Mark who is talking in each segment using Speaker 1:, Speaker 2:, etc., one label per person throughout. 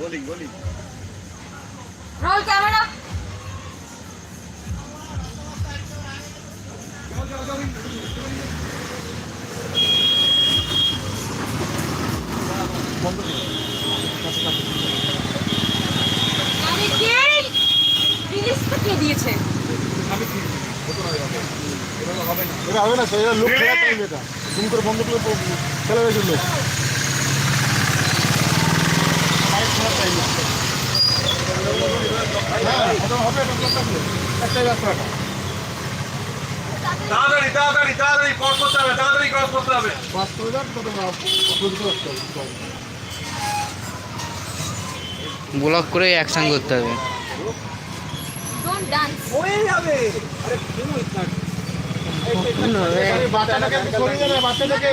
Speaker 1: Rolling rolling
Speaker 2: roll camera. কে দিয়েছে?
Speaker 3: এটা হবে না, সেটা লোক খেলা টাইম, এটা জুম করে বন্ধ করে ফেলে গেছে লোক।
Speaker 1: তাড়াতাড়ি তাড়াতাড়ি তাড়াতাড়ি ক্রস করতে হবে, তাড়াতাড়ি ক্রস করতে হবে।
Speaker 4: ব্লক করে অ্যাকশন করতে হবে।
Speaker 2: Don't dance.
Speaker 1: হয়ে যাবে।
Speaker 3: বাচ্চাটাকে সরিয়ে দেবে, বাচ্চাটাকে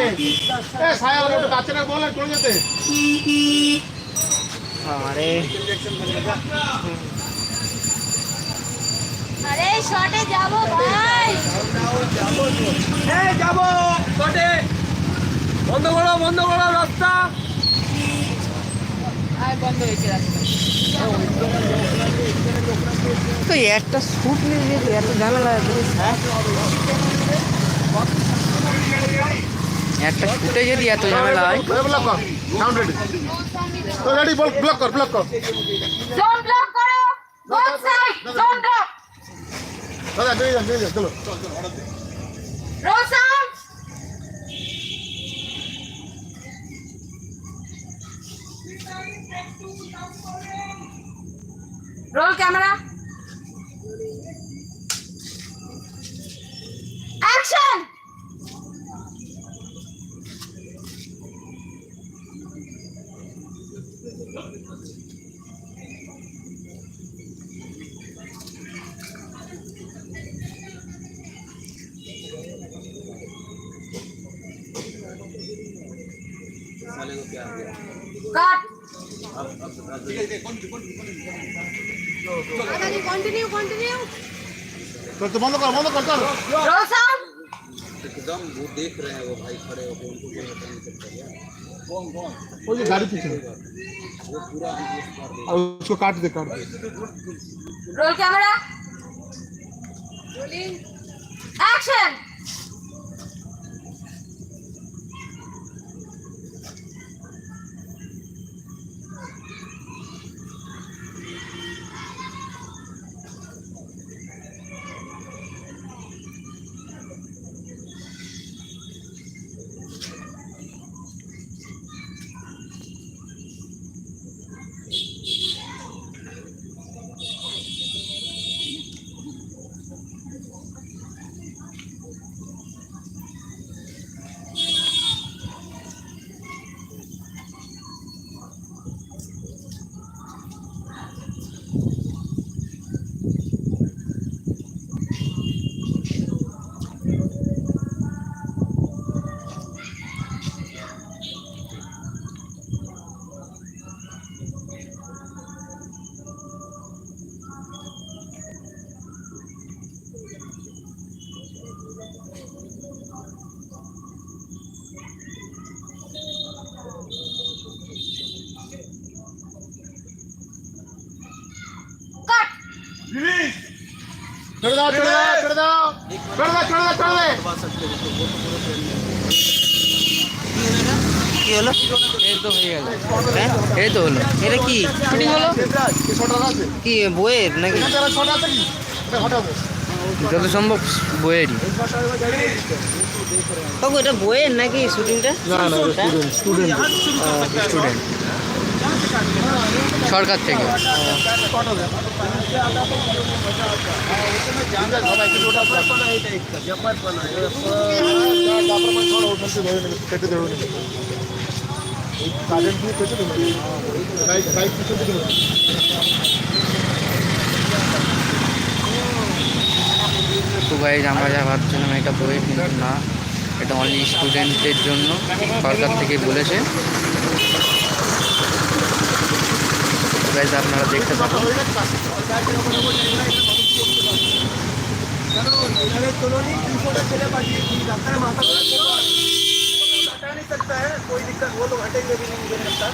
Speaker 3: ছায়া বাচ্চাটাকে বলে চলে যেতে।
Speaker 4: আরে
Speaker 2: আরে শটে যাবো ভাই।
Speaker 1: এই যাবো শটে। বন্ধ করো রাস্তা।
Speaker 2: আর বন্ধ হয়েছে রাস্তা।
Speaker 4: তো একটা শুট নিয়ে এত ঝামেলা একটা শুটে যদি এত ঝামেলা হয়।
Speaker 3: ব্লক কর, সাউন্ড রেডি, তো রেডি, বল ব্লক কর, ব্লক কর।
Speaker 2: জোন ব্লক করো, বোথ সাইড জোন ব্লক।
Speaker 3: দাদা দিয়ে যান, চলো।
Speaker 2: Roll sound. Roll camera action. Cut. Continue.
Speaker 3: तो बंद कर चल।
Speaker 2: Role sound.
Speaker 1: एकदम वो देख रहे हैं, वो भाई खड़े होकर उनको कोई पता नहीं चलता है। कौन
Speaker 3: वो जो गाड़ी पीछे
Speaker 1: वो पूरा
Speaker 3: और उसको काट दे।
Speaker 2: Roll camera rolling action.
Speaker 3: छोड़ दो।
Speaker 4: কি হলো? এই তো হয়ে গেল। হ্যাঁ এই তো হলো। এটা কি শুটিং হলো? কি বইয়ের নাকি? যত সম্ভব বইয়েরই। কাকু এটা বইয়ের নাকি শুটিংটা?
Speaker 3: না স্টুডেন্ট
Speaker 4: সরকার থেকে। তো গাইজ আমরা যা ভাবছিলাম এটা বইয়ের, কিন্তু না, এটা অনলি স্টুডেন্টদের জন্য সরকার থেকে বলেছে। গাইজ আপনারা দেখতে পাবেন।
Speaker 1: नहीं सकता है, कोई दिक्कत, वो तो हटेंगे भी नहीं मुझे नहीं लगता।